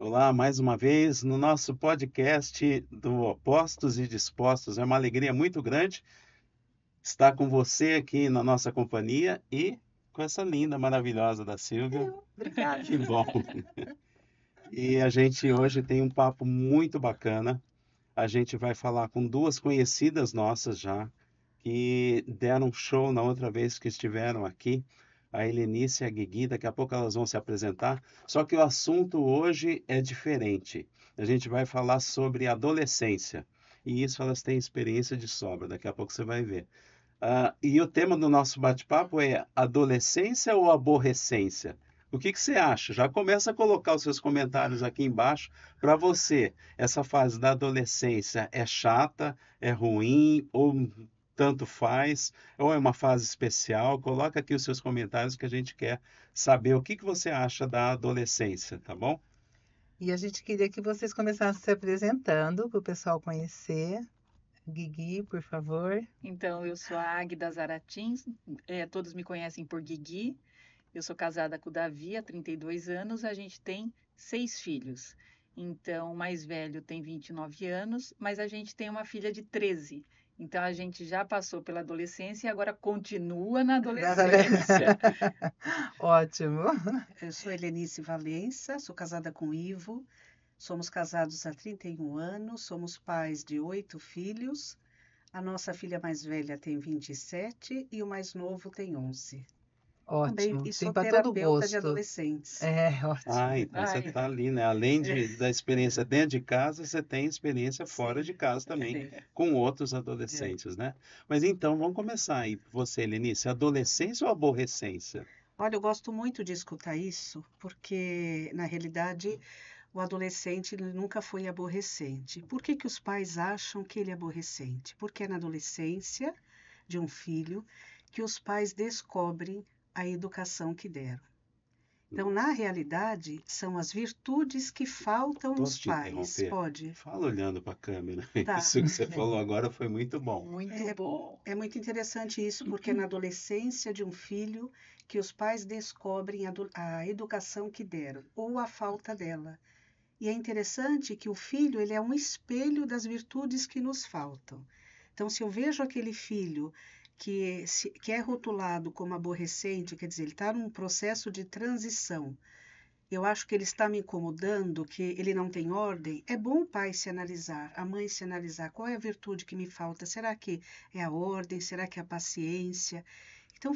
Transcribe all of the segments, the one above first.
Olá, mais uma vez no nosso podcast do Opostos e Dispostos. É uma alegria muito grande estar com você aqui na nossa companhia e com essa linda, maravilhosa da Silvia. Obrigada. Que bom. E a gente hoje tem um papo muito bacana. A gente vai falar com duas conhecidas nossas já, que deram um show na outra vez que estiveram aqui, a Helenice e a Guigui. Daqui a pouco elas vão se apresentar. Só que o assunto hoje é diferente. A gente vai falar sobre adolescência. E isso elas têm experiência de sobra, daqui a pouco você vai ver. E o tema do nosso bate-papo é adolescência ou aborrecência? O que que você acha? Já começa a colocar os seus comentários aqui embaixo. Para você, essa fase da adolescência é chata, é ruim, ou tanto faz, ou é uma fase especial? Coloca aqui os seus comentários que a gente quer saber o que que você acha da adolescência, tá bom? E a gente queria que vocês começassem se apresentando para o pessoal conhecer. Guigui, por favor. Então, eu sou a Águida Zaratins, todos me conhecem por Guigui. Eu sou casada com o Davi há 32 anos, a gente tem 6 filhos. Então, o mais velho tem 29 anos, mas a gente tem uma filha de 13. Então, a gente já passou pela adolescência e agora continua na adolescência. Ótimo. Eu sou Helenice Valença, sou casada com o Ivo, somos casados há 31 anos, somos pais de 8 filhos. A nossa filha mais velha tem 27 e o mais novo tem 11. Também, Ótimo. e Tem sou para todo terapeuta de gosto. adolescentes. É, ótimo. Então você Ai. está ali, né? Além da experiência dentro de casa, você tem experiência fora de casa também, Sim. com outros adolescentes, né? Mas então, vamos começar aí. Você, Helenice, adolescência ou aborrecência? Olha, eu gosto muito de escutar isso, porque, na realidade, o adolescente ele nunca foi aborrecente. Por que que os pais acham que ele é aborrecente? Porque é na adolescência de um filho que os pais descobrem a educação que deram. Então, na realidade, são as virtudes que faltam nos Posso te pais. interromper? Pode? Fala olhando para a câmera. Tá. Isso que você falou agora foi muito bom. Muito bom. É muito interessante isso, porque é na adolescência de um filho que os pais descobrem a educação que deram, ou a falta dela. E é interessante que o filho ele é um espelho das virtudes que nos faltam. Então, se eu vejo aquele filho que é rotulado como aborrecente, quer dizer, ele está num processo de transição, eu acho que ele está me incomodando, que ele não tem ordem, é bom o pai se analisar, a mãe se analisar, qual é a virtude que me falta? Será que é a ordem? Será que é a paciência? Então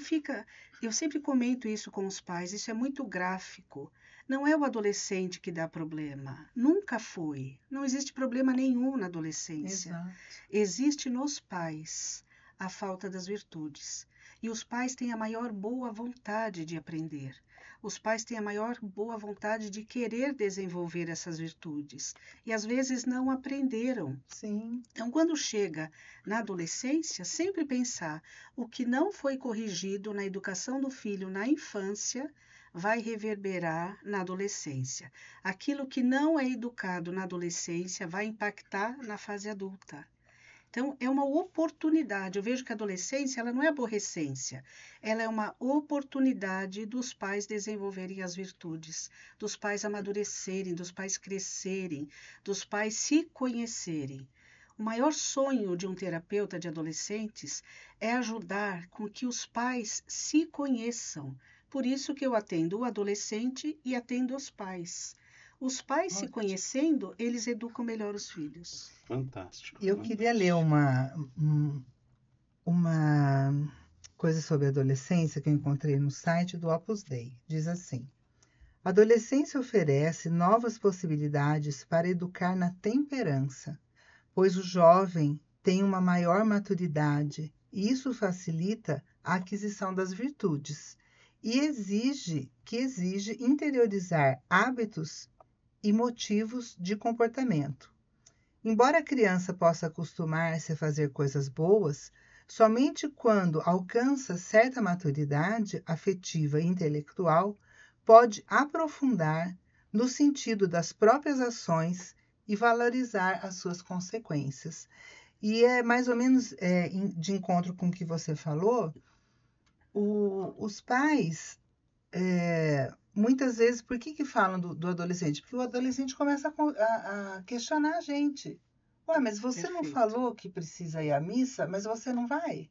eu sempre comento isso com os pais, isso é muito gráfico. Não é o adolescente que dá problema, nunca foi. Não existe problema nenhum na adolescência. Exato. Existe nos pais a falta das virtudes. E os pais têm a maior boa vontade de aprender. Os pais têm a maior boa vontade de querer desenvolver essas virtudes. E às vezes não aprenderam. Sim. Então, quando chega na adolescência, sempre pensar o que não foi corrigido na educação do filho na infância vai reverberar na adolescência. Aquilo que não é educado na adolescência vai impactar na fase adulta. Então, é uma oportunidade. Eu vejo que a adolescência ela não é aborrecência, ela é uma oportunidade dos pais desenvolverem as virtudes, dos pais amadurecerem, dos pais crescerem, dos pais se conhecerem. O maior sonho de um terapeuta de adolescentes é ajudar com que os pais se conheçam. Por isso que eu atendo o adolescente e atendo os pais. Os pais se conhecendo, eles educam melhor os filhos. Fantástico. Eu queria ler uma coisa sobre adolescência que eu encontrei no site do Opus Dei. Diz assim: a adolescência oferece novas possibilidades para educar na temperança, pois o jovem tem uma maior maturidade e isso facilita a aquisição das virtudes e exige interiorizar hábitos e motivos de comportamento. Embora a criança possa acostumar-se a fazer coisas boas, somente quando alcança certa maturidade afetiva e intelectual pode aprofundar no sentido das próprias ações e valorizar as suas consequências. E é mais ou menos de encontro com o que você falou, os pais muitas vezes, por que falam do adolescente? Porque o adolescente começa a questionar a gente. Ué, mas você não Perfeito. falou que precisa ir à missa, mas você não vai?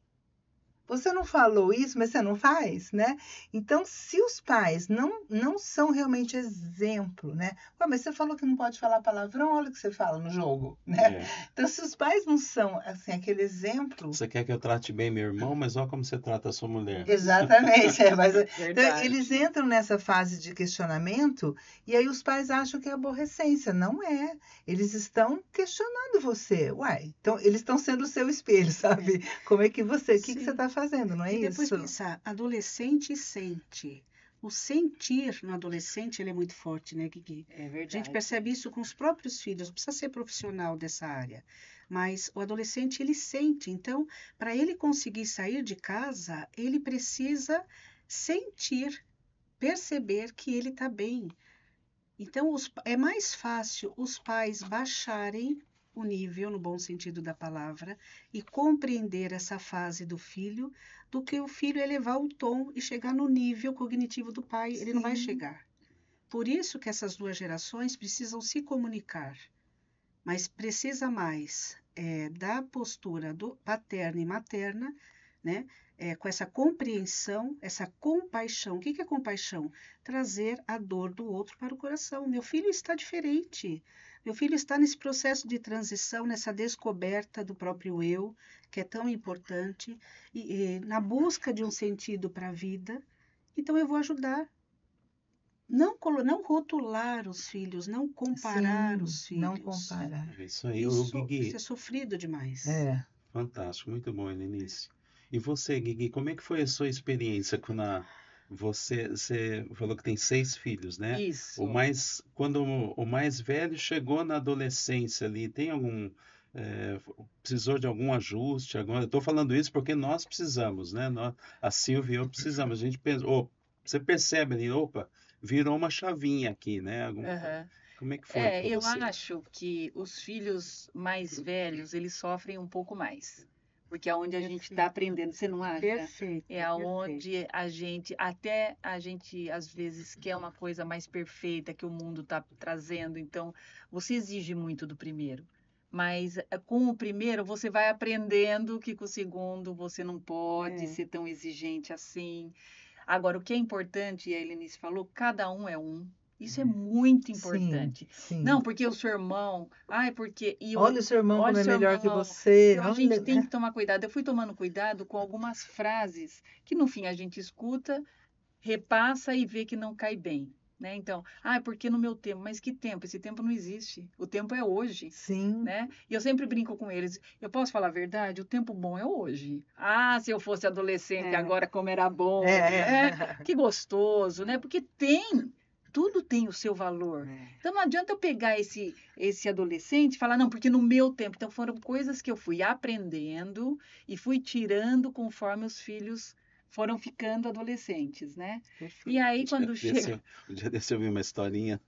Você não falou isso, mas você não faz, né? Então, se os pais não são realmente exemplo, né? Ué, mas você falou que não pode falar palavrão, olha o que você fala no jogo, né? É. Então, se os pais não são, assim, aquele exemplo... Você quer que eu trate bem meu irmão, mas olha como você trata a sua mulher. Exatamente. Mas, então, Verdade. eles entram nessa fase de questionamento e aí os pais acham que é aborrecência. Não é. Eles estão questionando você. Uai, então eles estão sendo o seu espelho, sabe? Como é que você... O que você Sim. está fazendo, não é E depois isso? pensar, adolescente sente. O sentir no adolescente, ele é muito forte, né, Guigui? É A gente verdade. percebe isso com os próprios filhos, não precisa ser profissional dessa área, mas o adolescente, ele sente. Então, para ele conseguir sair de casa, ele precisa sentir, perceber que ele está bem. Então, é mais fácil os pais baixarem o nível, no bom sentido da palavra, e compreender essa fase do filho, do que o filho elevar o tom e chegar no nível cognitivo do pai. Ele não vai Sim. chegar. Por isso que essas duas gerações precisam se comunicar, mas precisa mais da postura do paterna e materna, né? Com essa compreensão, essa compaixão. O que é compaixão? Trazer a dor do outro para o coração. Meu filho está diferente. Meu filho está nesse processo de transição, nessa descoberta do próprio eu, que é tão importante, e na busca de um sentido para a vida. Então eu vou ajudar. Não rotular os filhos, não comparar Sim, os não filhos. comparar. É isso aí. Ô, Isso Guigui, é sofrido demais. É. fantástico, muito bom, Helenice. E você, Guigui, como é que foi a sua experiência quando você falou que tem 6 filhos, né? Isso. Quando o mais velho chegou na adolescência ali, tem precisou de algum ajuste? Eu estou falando isso porque nós precisamos, né? A Silvia e eu precisamos. A gente pensa, você percebe ali, opa, virou uma chavinha aqui, né? Aham. Como é que foi para Eu você? acho que os filhos mais velhos, eles sofrem um pouco mais. Porque é onde a gente está Perfeito. aprendendo, você não acha? Perfeito, É perfeito. aonde até a gente, às vezes, quer uma coisa mais perfeita que o mundo está trazendo. Então, você exige muito do primeiro. Mas com o primeiro, você vai aprendendo que com o segundo você não pode É. ser tão exigente assim. Agora, o que é importante, e a Helenice falou, cada um é um. Isso é muito Sim, importante. sim. Não, porque o seu irmão, ai, porque. Olha o seu irmão Olha como o é seu melhor que irmão. você. Então a Olha, gente tem né? que tomar cuidado. Eu fui tomando cuidado com algumas frases que no fim a gente escuta, repassa e vê que não cai bem. Né? Então, porque no meu tempo, mas que tempo? Esse tempo não existe. O tempo é hoje. Sim. Né? E eu sempre brinco com eles. Eu posso falar a verdade? O tempo bom é hoje. Se eu fosse adolescente É. agora, como era bom, É. né? Que gostoso, né? Porque tudo tem o seu valor. Então não adianta eu pegar esse adolescente e falar, não, porque no meu tempo. Então foram coisas que eu fui aprendendo e fui tirando conforme os filhos foram ficando adolescentes, né? E aí quando chega. Um dia desse eu vi uma historinha,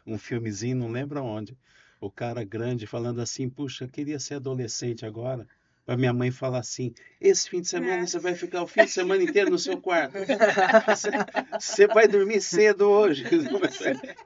um filmezinho, não lembro onde. O cara grande falando assim, puxa, eu queria ser adolescente agora. Para minha mãe falar assim, esse fim de semana você vai ficar o fim de semana inteiro no seu quarto. Você vai dormir cedo hoje.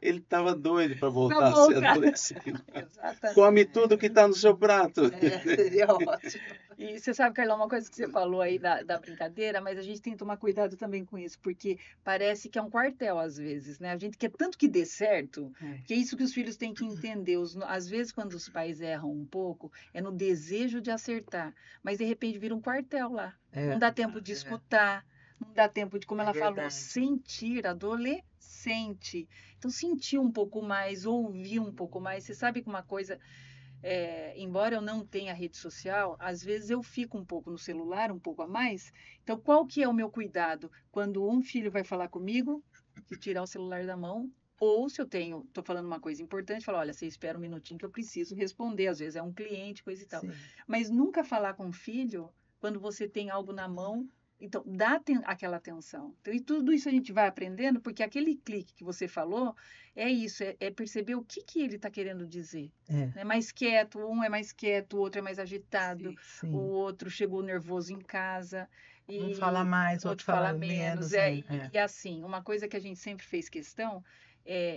Ele estava doido para voltar a ser adolescente. Exatamente. Come tudo que está no seu prato. Seria ótimo. E você sabe, Carlão, uma coisa que você falou aí da brincadeira, mas a gente tem que tomar cuidado também com isso, porque parece que é um quartel às vezes, né? A gente quer tanto que dê certo, que é isso que os filhos têm que entender. Às vezes, quando os pais erram um pouco, é no desejo de acertar, mas de repente vira um quartel lá. Não dá tempo de escutar, não dá tempo de, como ela falou, verdade. sentir, adolescente. Então, sentir um pouco mais, ouvir um pouco mais. Você sabe que uma coisa. Embora eu não tenha rede social, às vezes eu fico um pouco no celular, um pouco a mais. Então, qual que é o meu cuidado? Quando um filho vai falar comigo, de tirar o celular da mão, ou se eu estou falando uma coisa importante, falar, olha, você espera um minutinho que eu preciso responder. Às vezes é um cliente, coisa e tal. Sim. Mas nunca falar com o filho quando você tem algo na mão Então, aquela atenção. Então, e tudo isso a gente vai aprendendo, porque aquele clique que você falou é isso, é perceber o que ele está querendo dizer. É, É mais quieto, um é mais quieto, o outro é mais agitado, o sim. outro chegou nervoso em casa, Um fala e mais, outro outro fala fala menos. menos, E assim, uma coisa que a gente sempre fez questão,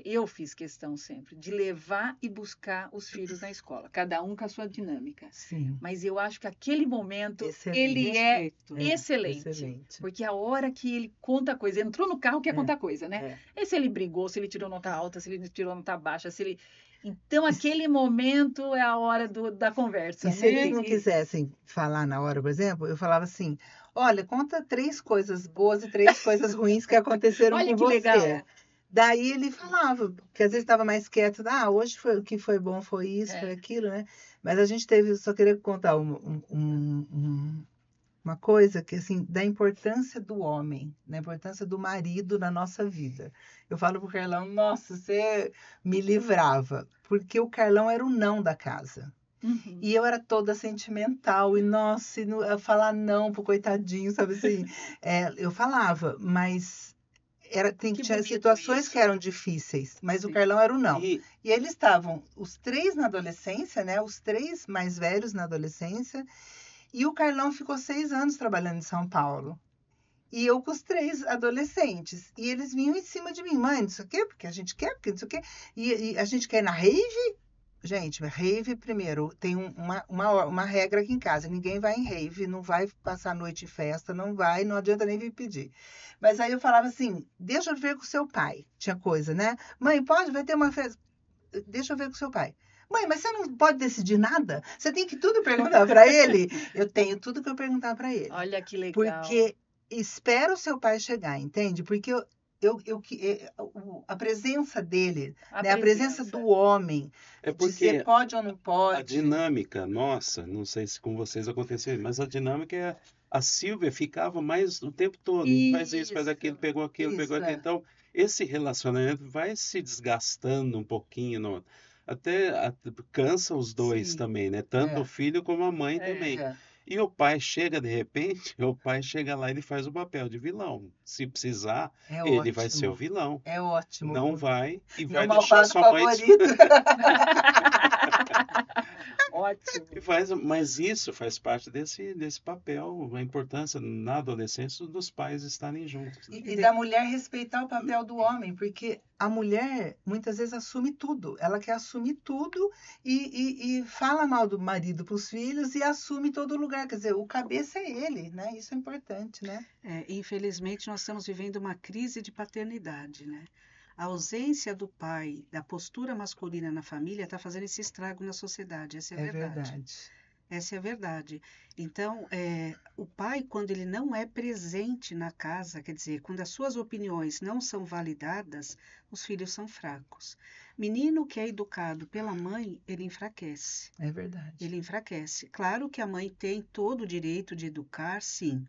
eu fiz questão sempre, de levar e buscar os filhos na escola, cada um com a sua dinâmica. Sim, Mas eu acho que aquele momento, excelente. ele é Perfeito. excelente. Excelente. Porque a hora que ele conta coisa, entrou no carro, quer É, contar coisa, né? é. E se ele brigou, se ele tirou nota alta, se ele tirou nota baixa, se ele. Então, aquele momento é a hora da conversa, E se eles né? não quisessem falar na hora, por exemplo, eu falava assim: olha, conta 3 coisas boas e 3 coisas ruins que aconteceram Olha com que legal. você. Daí ele falava, porque às vezes estava mais quieto, hoje foi o que foi bom, foi isso, foi É. aquilo, né? Mas a gente teve, só queria contar uma coisa que, assim, da importância do homem, da importância do marido na nossa vida. Eu falo pro Carlão, nossa, você me livrava, porque o Carlão era o não da casa. Uhum. E eu era toda sentimental, e nossa, eu falar não pro coitadinho, sabe assim? Eu falava, mas Que tinha bonito situações isso. que eram difíceis, mas o Sim. Carlão era o não. E E eles estavam, os 3 na adolescência, né? Os 3 mais velhos na adolescência, e o Carlão ficou 6 anos trabalhando em São Paulo. E eu com os 3 adolescentes. E eles vinham em cima de mim, mãe, não sei o quê, porque a gente quer, porque não sei o quê. E a gente quer ir na rave. Gente, rave, primeiro, tem uma regra aqui em casa: ninguém vai em rave, não vai passar a noite em festa, não vai, não adianta nem vir pedir. Mas aí eu falava assim: deixa eu ver com o seu pai. Tinha coisa, né? Mãe, pode? Vai ter uma festa. Deixa eu ver com o seu pai. Mãe, mas você não pode decidir nada? Você tem que tudo perguntar para ele? Eu tenho tudo para perguntar para ele. Olha que legal. Porque espera o seu pai chegar, entende? Porque a presença dele, né? A presença do homem, é de ser porque pode ou não a pode. dinâmica nossa, não sei se com vocês aconteceu, mas a dinâmica é a Silvia ficava mais o tempo todo, faz isso, faz aquilo, pegou aquilo, pegou Isso, aquilo. Então, esse relacionamento vai se desgastando um pouquinho, até cansa os dois Sim, também, né? Tanto o filho como a mãe também. é. E o pai chega, de repente, o pai chega lá e ele faz o papel de vilão. Se precisar, É ele vai ser o ótimo. vilão. É ótimo. Não vai e Meu vai deixar malvado sua mãe favorito. Ótimo. mas isso faz parte desse papel, a importância na adolescência dos pais estarem juntos, né? E da mulher respeitar o papel do homem, porque a mulher muitas vezes assume tudo. Ela quer assumir tudo e fala mal do marido para os filhos e assume todo lugar. Quer dizer, o cabeça é ele, né? Isso é importante, né? Infelizmente, nós estamos vivendo uma crise de paternidade, né? A ausência do pai, da postura masculina na família, está fazendo esse estrago na sociedade. Essa é a verdade. Essa é a verdade. Então, o pai, quando ele não é presente na casa, quer dizer, quando as suas opiniões não são validadas, os filhos são fracos. Menino que é educado pela mãe, ele enfraquece. É verdade. Ele enfraquece. Claro que a mãe tem todo o direito de educar, sim,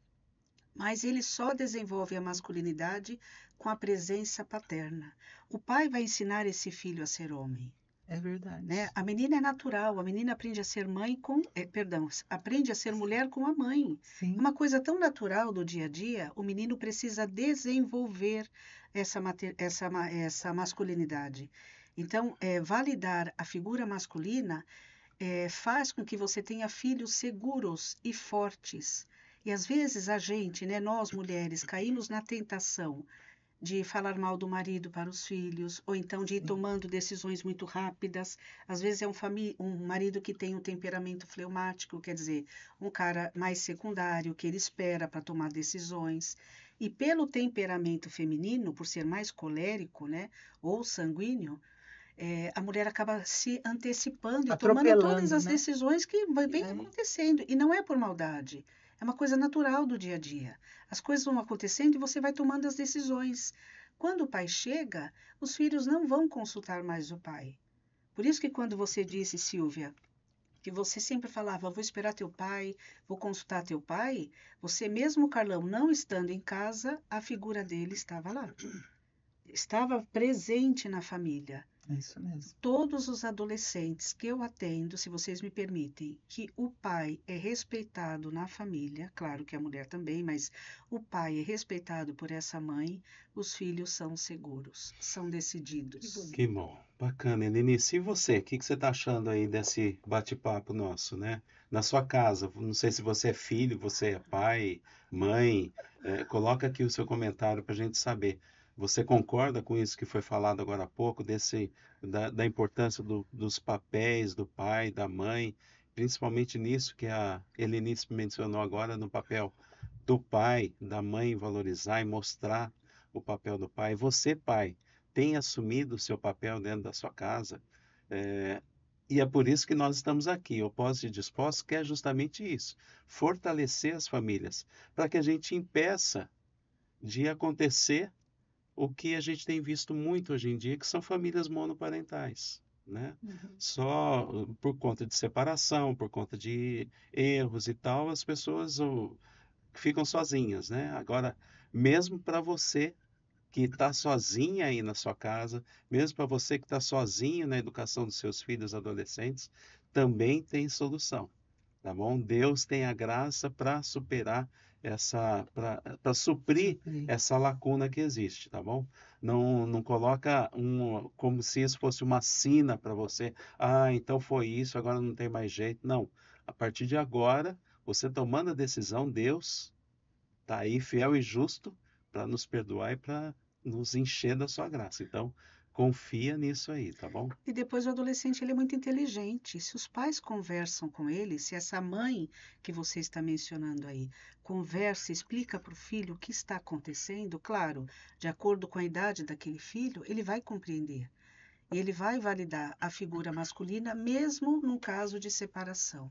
mas ele só desenvolve a masculinidade com a presença paterna. O pai vai ensinar esse filho a ser homem. É verdade. Né? A menina é natural, a menina aprende a ser aprende a ser mulher com a mãe. Sim. É uma coisa tão natural do dia a dia, o menino precisa desenvolver essa masculinidade. Então, validar a figura masculina faz com que você tenha filhos seguros e fortes. E às vezes a gente, né, nós mulheres, caímos na tentação de falar mal do marido para os filhos, ou então de ir tomando decisões muito rápidas. Às vezes é um marido que tem um temperamento fleumático, quer dizer, um cara mais secundário, que ele espera para tomar decisões. E pelo temperamento feminino, por ser mais colérico, né, ou sanguíneo, a mulher acaba se antecipando e tomando todas as decisões que vêm acontecendo. E não é por maldade. É uma coisa natural do dia a dia. As coisas vão acontecendo e você vai tomando as decisões. Quando o pai chega, os filhos não vão consultar mais o pai. Por isso que quando você disse, Silvia, que você sempre falava, vou esperar teu pai, vou consultar teu pai, você mesmo, Carlão, não estando em casa, a figura dele estava lá. Estava presente na família. É isso mesmo. Todos os adolescentes que eu atendo, se vocês me permitem, que o pai é respeitado na família, claro que a mulher também, mas o pai é respeitado por essa mãe, os filhos são seguros, são decididos. Que bom, bacana, Helenice. E você, o que que você está achando aí desse bate-papo nosso, né? Na sua casa, não sei se você é filho, você é pai, mãe, coloca aqui o seu comentário para a gente saber. Você concorda com isso que foi falado agora há pouco, da importância dos papéis do pai, da mãe, principalmente nisso que a Helenice mencionou agora, no papel do pai, da mãe valorizar e mostrar o papel do pai. Você, pai, tem assumido o seu papel dentro da sua casa, é, e é por isso que nós estamos aqui, Opostos e Dispostos, que é justamente isso, fortalecer as famílias, para que a gente impeça de acontecer o que a gente tem visto muito hoje em dia, que são famílias monoparentais, né? Uhum. Só por conta de separação, por conta de erros e tal, as pessoas ficam sozinhas, né? Agora, mesmo para você que está sozinha aí na sua casa, mesmo para você que está sozinho na educação dos seus filhos adolescentes, também tem solução, tá bom? Deus tem a graça para superar para suprir Suprir. essa lacuna que existe, tá bom? Não coloca como se isso fosse uma sina para você. Ah, então foi isso, agora não tem mais jeito. Não. A partir de agora, você tomando a decisão, Deus está aí fiel e justo para nos perdoar e para nos encher da sua graça. Então, confia nisso aí, tá bom? E depois o adolescente ele é muito inteligente. Se os pais conversam com ele, se essa mãe que você está mencionando aí conversa, explica para o filho o que está acontecendo, claro, de acordo com a idade daquele filho, ele vai compreender. E ele vai validar a figura masculina, mesmo num caso de separação.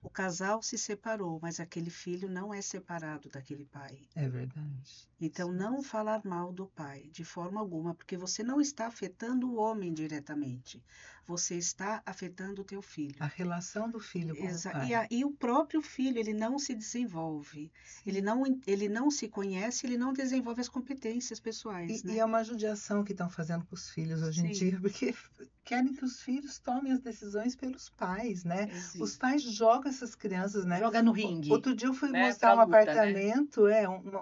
O casal se separou, mas aquele filho não é separado daquele pai. É verdade. Então, não falar mal do pai, de forma alguma, porque você não está afetando o homem diretamente. Você está afetando o teu filho. A relação do filho com o pai. E o próprio filho, ele não se desenvolve. Ele não se conhece, ele não desenvolve as competências pessoais, né? E é uma judiação que estão fazendo com os filhos hoje em Sim. dia, porque querem que os filhos tomem as decisões pelos pais, né? Sim. Os pais jogam essas crianças, né? Joga no ringue. Outro dia eu fui né, mostrar um pra luta, né? apartamento,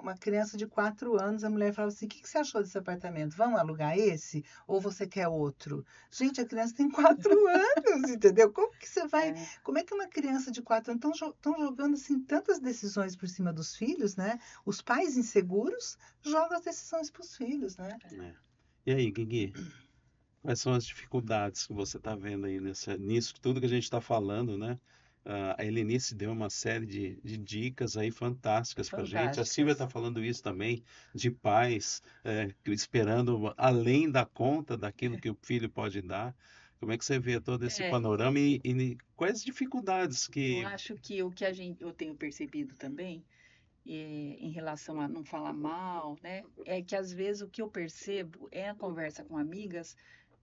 uma criança de 4 anos, a mulher falava assim, o que você achou desse apartamento? Vamos alugar esse? Ou você quer outro? Gente, a criança tem 4 anos, entendeu? Como que você vai... É. Como é que uma criança de 4 anos estão jogando assim tantas decisões por cima dos filhos, né? Os pais inseguros jogam as decisões para os filhos, né? É. E aí, Guigui, quais são as dificuldades que você está vendo aí nisso tudo que a gente está falando, né? A Helenice deu uma série de dicas aí fantásticas para a gente. A Fantásticas. Silvia está falando isso também, de pais esperando além da conta daquilo que o filho pode dar. Como é que você vê todo esse É. panorama e quais dificuldades Eu que... acho que o que eu tenho percebido também, em relação a não falar mal, né, é que às vezes o que eu percebo é a conversa com amigas,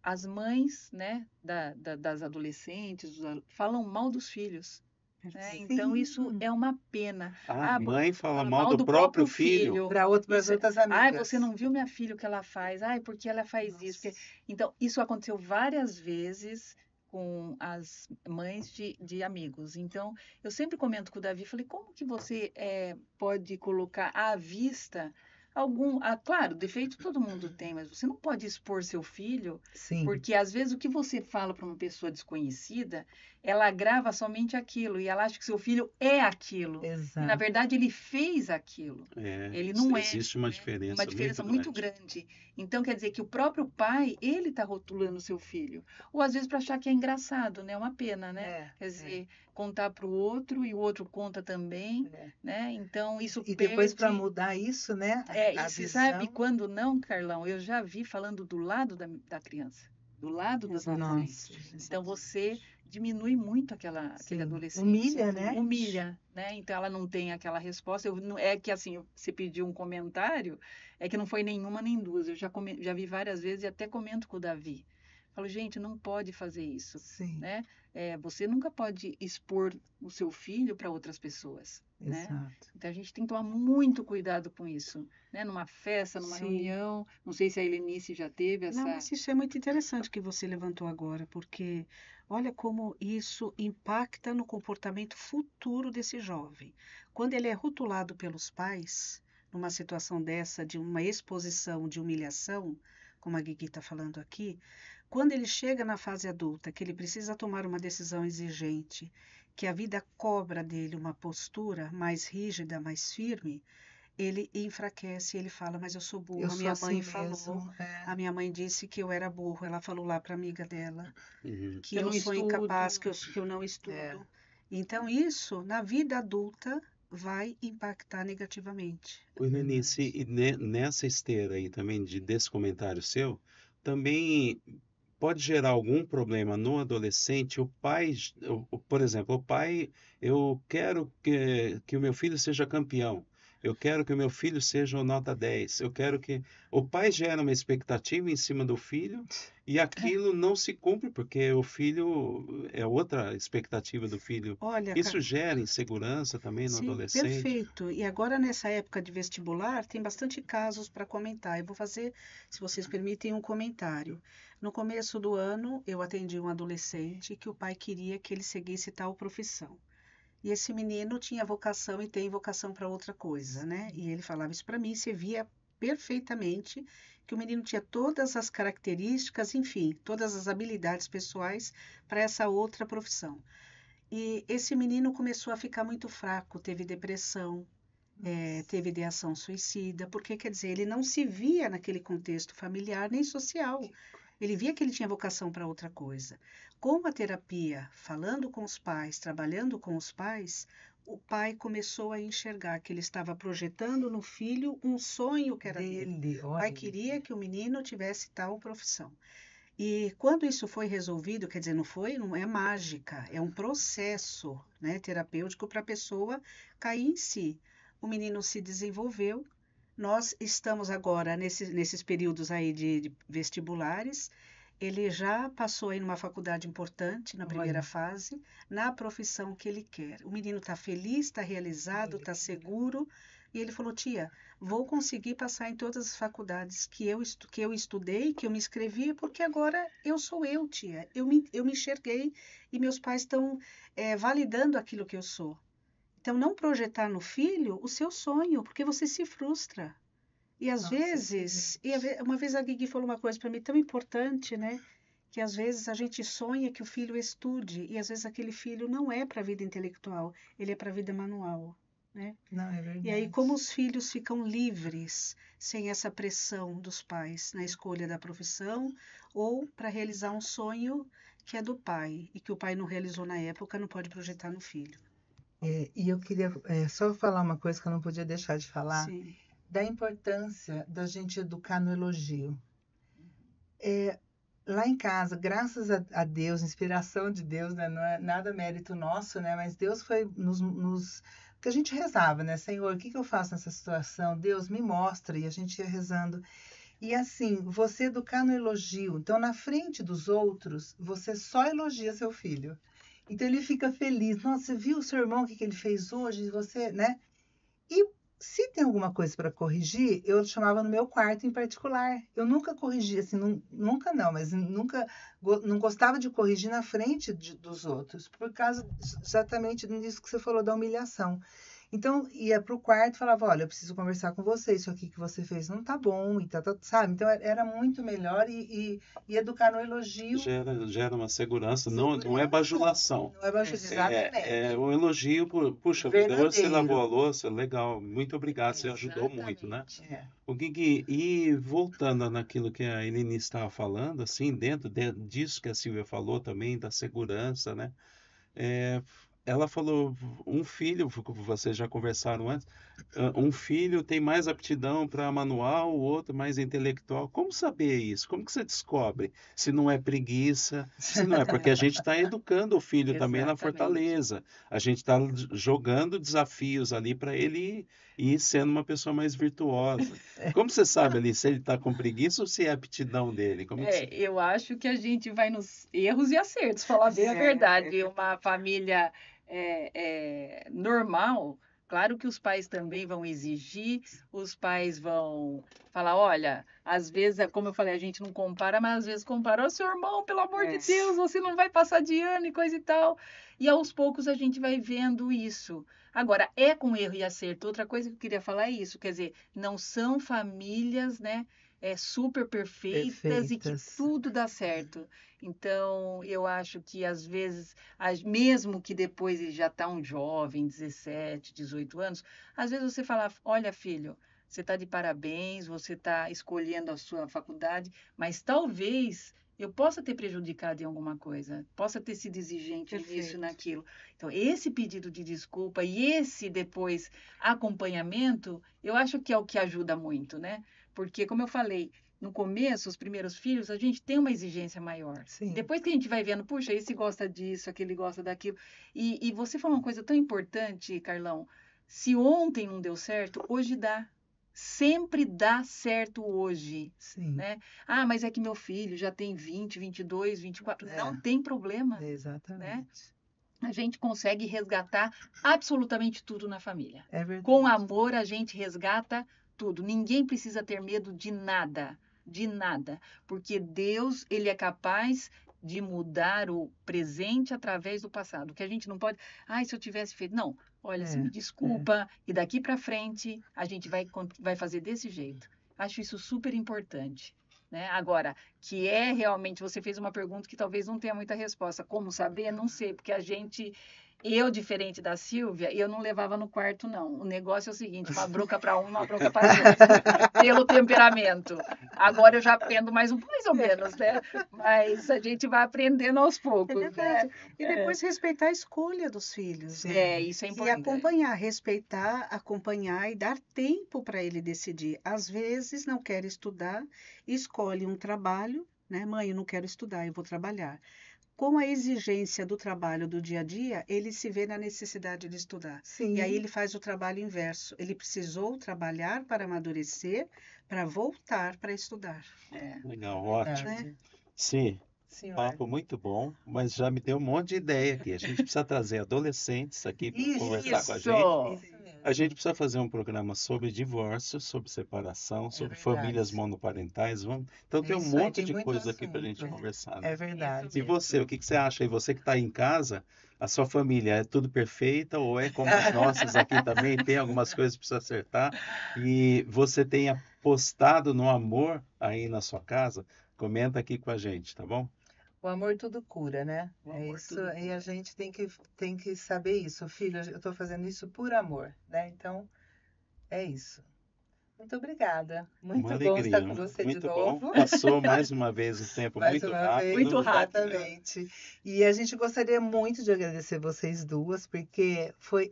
as mães, né, das adolescentes, falam mal dos filhos, né? Então isso Sim. é uma pena. A mãe fala mal mal do próprio filho. Para as Isso é- outras Ai, amigas. você não viu minha filha o que ela faz? Ai, porque ela faz isso? Porque... Então, isso aconteceu várias vezes com as mães de amigos. Então, eu sempre comento com o Davi, falei, como que você pode colocar à vista claro, defeito todo mundo tem, mas você não pode expor seu filho, Sim. porque às vezes o que você fala para uma pessoa desconhecida, ela grava somente aquilo e ela acha que seu filho é aquilo. E, na Exato. verdade, ele fez aquilo. É, Ele não é, existe uma né? diferença Uma diferença muito muito grande. Então, quer dizer que o próprio pai, ele está rotulando o seu filho. Ou às vezes para achar que é engraçado, né? É uma pena, né? Quer dizer, contar para o outro e o outro conta também, né? Então, isso E depois para perde... mudar isso, né? E A você visão. sabe quando não, Carlão? Eu já vi falando do lado da criança, do lado dos adolescentes. Nossa, Então, você diminui muito aquele sim. adolescente. Humilha, né? Humilha, né? Então, ela não tem aquela resposta. É que, assim, você pediu um comentário, é que não foi nenhuma nem duas. Eu já vi várias vezes e até comento com o Davi. Falo, gente, não pode fazer isso, Sim, né? Você nunca pode expor o seu filho para outras pessoas, né? exato. Então a gente tem que tomar muito cuidado com isso, né? Numa festa, numa Sim. reunião, não sei se a Helenice já teve Não, essa. mas isso é muito interessante que você levantou agora, porque olha como isso impacta no comportamento futuro desse jovem. Quando ele é rotulado pelos pais, numa situação dessa, de uma exposição de humilhação, como a Guigui está falando aqui, quando ele chega na fase adulta, que ele precisa tomar uma decisão exigente, que a vida cobra dele uma postura mais rígida, mais firme, ele enfraquece, ele fala, mas eu sou burro. Eu A sou minha mãe assim falou, mesmo. a minha mãe disse que eu era burro. Ela falou lá para amiga dela Uhum. que Eu eu não sou estudo. incapaz, que eu não É, estudo. Então, isso, na vida adulta, vai impactar negativamente. O Helenice, verdade. e nessa esteira aí também desse comentário seu, também pode gerar algum problema no adolescente, o pai, por exemplo, o pai, eu quero que o meu filho seja campeão, eu quero que o meu filho seja o nota 10, eu quero que... O pai gera uma expectativa em cima do filho e aquilo não se cumpre porque o filho é outra expectativa do filho. Olha, Isso gera insegurança também no sim, adolescente. perfeito. E agora, nessa época de vestibular, tem bastante casos para comentar. Eu vou fazer, se vocês permitem, um comentário. No começo do ano, eu atendi um adolescente que o pai queria que ele seguisse tal profissão. E esse menino tinha vocação e tem vocação para outra coisa, né? E ele falava isso para mim, você via perfeitamente que o menino tinha todas as características, enfim, todas as habilidades pessoais para essa outra profissão. E esse menino começou a ficar muito fraco, teve depressão, teve ideação suicida, porque quer dizer, ele não se via naquele contexto familiar nem social. Ele via que ele tinha vocação para outra coisa. Com a terapia, falando com os pais, trabalhando com os pais, o pai começou a enxergar que ele estava projetando no filho um sonho que era dele. Dele, O pai olha. queria que o menino tivesse tal profissão. E quando isso foi resolvido, quer dizer, não é mágica, é um processo, né, terapêutico para a pessoa cair em si. O menino se desenvolveu. Nós estamos agora nesses períodos aí de vestibulares. Ele já passou aí numa faculdade importante, na primeira Olha, fase, na profissão que ele quer. O menino está feliz, está realizado, olha está que legal. seguro. E ele falou, tia, vou conseguir passar em todas as faculdades que eu estudei, que eu me inscrevi, porque agora eu sou eu, tia. Eu me enxerguei e meus pais estão validando aquilo que eu sou. Então, não projetar no filho o seu sonho, porque você se frustra. E às Nossa, vezes, excelente. uma vez a Guigui falou uma coisa para mim tão importante, né? Que às vezes a gente sonha que o filho estude, e às vezes aquele filho não é para a vida intelectual, ele é para a vida manual, né? Não, é E aí, verdade. como os filhos ficam livres, sem essa pressão dos pais na escolha da profissão, ou para realizar um sonho que é do pai, e que o pai não realizou na época, não pode projetar no filho. E eu queria só falar uma coisa que eu não podia deixar de falar, Sim, da importância da gente educar no elogio. Lá em casa, graças a Deus, inspiração de Deus, né? Não é nada mérito nosso, né? Mas Deus foi que a gente rezava, né? Senhor, o que que eu faço nessa situação? Deus me mostra, e a gente ia rezando. E assim, você educar no elogio. Então, na frente dos outros, você só elogia seu filho. Então ele fica feliz. Nossa, você viu o seu irmão, o que que ele fez hoje? Você, né? E se tem alguma coisa para corrigir, eu chamava no meu quarto em particular. Eu nunca corrigia, assim, nunca não, mas nunca não gostava de corrigir na frente dos outros, por causa exatamente disso que você falou da humilhação. Então, ia para o quarto e falava, olha, eu preciso conversar com você, isso aqui que você fez não tá bom, e sabe? Então, era muito melhor e educar no elogio, Gera uma segurança, não é segurança, bajulação. não é baixo, exatamente, É um elogio puxa vida, hoje você lavou verdadeiro. a louça, legal, muito obrigado, você ajudou muito, né? Exatamente. É. O Gui, e voltando naquilo que a Eleni estava falando, assim, disso que a Silvia falou também, da segurança, né? É, ela falou, um filho, vocês já conversaram antes, um filho tem mais aptidão para manual, o outro mais intelectual. Como saber isso? Como que você descobre? Se não é preguiça, se não é, porque a gente está educando o filho também na Exatamente. fortaleza. A gente está jogando desafios ali para ele ir sendo uma pessoa mais virtuosa. Como você sabe ali se ele está com preguiça ou se é a aptidão dele? Como que você... Eu acho que a gente vai nos erros e acertos, falar bem a verdade. Uma família normal, claro que os pais também vão exigir, os pais vão falar, olha, às vezes, como eu falei, a gente não compara, mas às vezes compara, ô, seu irmão, pelo amor de Deus, você não vai passar de ano e coisa e tal. E aos poucos a gente vai vendo isso. Agora, é com erro e acerto. Outra coisa que eu queria falar é isso, quer dizer, não são famílias, né? Super perfeitas e que Perfeitas. tudo dá certo. Então, eu acho que às vezes, mesmo que depois ele já está um jovem, 17, 18 anos, às vezes você fala, olha, filho, você está de parabéns, você está escolhendo a sua faculdade, mas talvez eu possa ter prejudicado em alguma coisa, possa ter sido exigente nisso e Perfeito. naquilo. Então, esse pedido de desculpa e esse depois acompanhamento, eu acho que é o que ajuda muito, né? Porque, como eu falei, no começo, os primeiros filhos, a gente tem uma exigência maior. Sim. Depois que a gente vai vendo, puxa, esse gosta disso, aquele gosta daquilo. E você falou uma coisa tão importante, Carlão. Se ontem não deu certo, hoje dá. Sempre dá certo hoje, Sim. né? Ah, mas é que meu filho já tem 20, 22, 24. Não tem problema, né? Exatamente. A gente consegue resgatar absolutamente tudo na família. É verdade. Com amor, a gente resgata tudo. Ninguém precisa ter medo de nada, porque Deus, ele é capaz de mudar o presente através do passado. Que a gente não pode, se eu tivesse feito, não. Olha, você me desculpa, e daqui para frente a gente vai fazer desse jeito. Acho isso super importante. Né? Agora, que é realmente, você fez uma pergunta que talvez não tenha muita resposta. Como saber? Não sei, porque eu, diferente da Silvia, eu não levava no quarto, não. O negócio é o seguinte, uma bronca para uma bronca para outra, pelo temperamento. Agora eu já aprendo mais ou menos, né? Mas a gente vai aprendendo aos poucos, É né? verdade. E depois respeitar a escolha dos filhos, né? Isso é E importante. acompanhar, respeitar, acompanhar e dar tempo para ele decidir. Às vezes não quer estudar, escolhe um trabalho, né? Mãe, eu não quero estudar, eu vou trabalhar. Com a exigência do trabalho do dia a dia, ele se vê na necessidade de estudar. Sim. E aí ele faz o trabalho inverso. Ele precisou trabalhar para amadurecer, para voltar para estudar. Legal, ótimo. Né? Sim, Senhor. papo muito bom, mas já me deu um monte de ideia aqui. A gente precisa trazer adolescentes aqui para conversar com a gente. Isso mesmo. A gente precisa fazer um programa sobre divórcio, sobre separação, sobre verdade. famílias monoparentais. Então tem um Isso aí, monte tem de muito coisa aqui para a gente assunto. conversar, né? É verdade. E você, o que você acha aí? Você que está em casa, a sua família é tudo perfeita ou é como as nossas aqui também? Tem algumas coisas que precisa acertar. E você tem apostado no amor aí na sua casa? Comenta aqui com a gente, tá bom? O amor tudo cura, né? O É amor isso, tudo e a gente tem que saber isso. Filho, eu estou fazendo isso por amor, né? Então, é isso. Muito obrigada. Muito Uma bom estar alegria, com você de muito bom. novo. Passou mais uma vez o tempo Mais muito uma vez, rápido. Muito rápido. exatamente. E a gente gostaria muito de agradecer vocês duas, porque foi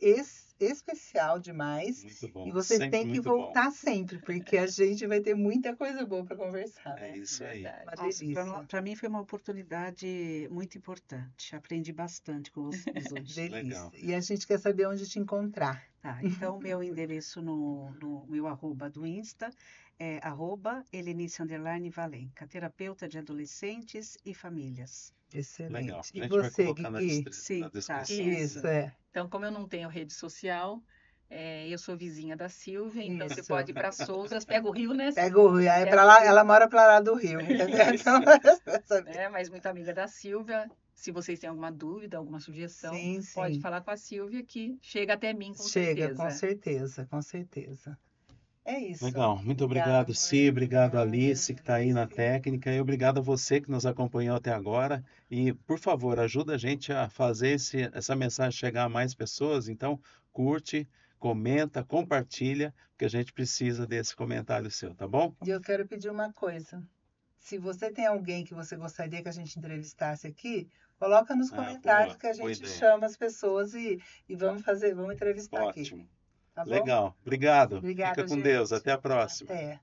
especial demais. Muito bom. E vocês Sempre têm que muito bom. voltar sempre, porque a gente vai ter muita coisa boa para conversar. É Né? isso aí. Verdade. Uma Nossa, delícia. para mim foi uma oportunidade muito importante. Aprendi bastante com vocês hoje. Delícia. Legal. E a gente quer saber onde te encontrar. Tá, então, meu endereço no meu arroba do Insta é @Helenice_Valenca, terapeuta de adolescentes e famílias. Excelente. Legal. A E gente vai você, colocar na Gui? Sim, tá. descrição. Isso, é. Então, como eu não tenho rede social, eu sou vizinha da Silvia, então você Isso. pode ir para Souzas, pega o Rio, né? Pega o Rio, aí Pega pra o lá, Rio. ela mora pra lá do Rio, entendeu? Então, Mas muito amiga da Silvia. Se vocês têm alguma dúvida, alguma sugestão, sim, pode sim. falar com a Silvia que chega até mim com Chega, certeza. com certeza, com certeza. É isso. Legal. Muito Obrigada, obrigado, Si. Obrigado, Obrigada, Alice, que está aí na Alice. técnica. E obrigado a você que nos acompanhou até agora. E, por favor, ajuda a gente a fazer essa mensagem chegar a mais pessoas. Então, curte, comenta, compartilha, porque a gente precisa desse comentário seu, tá bom? E eu quero pedir uma coisa. Se você tem alguém que você gostaria que a gente entrevistasse aqui, coloca nos Ah, comentários boa, que a boa gente ideia. chama as pessoas e vamos entrevistar aqui. Ótimo. Tá bom? Legal. Obrigado. Obrigada, Fica com Deus. gente. Até a próxima. Até.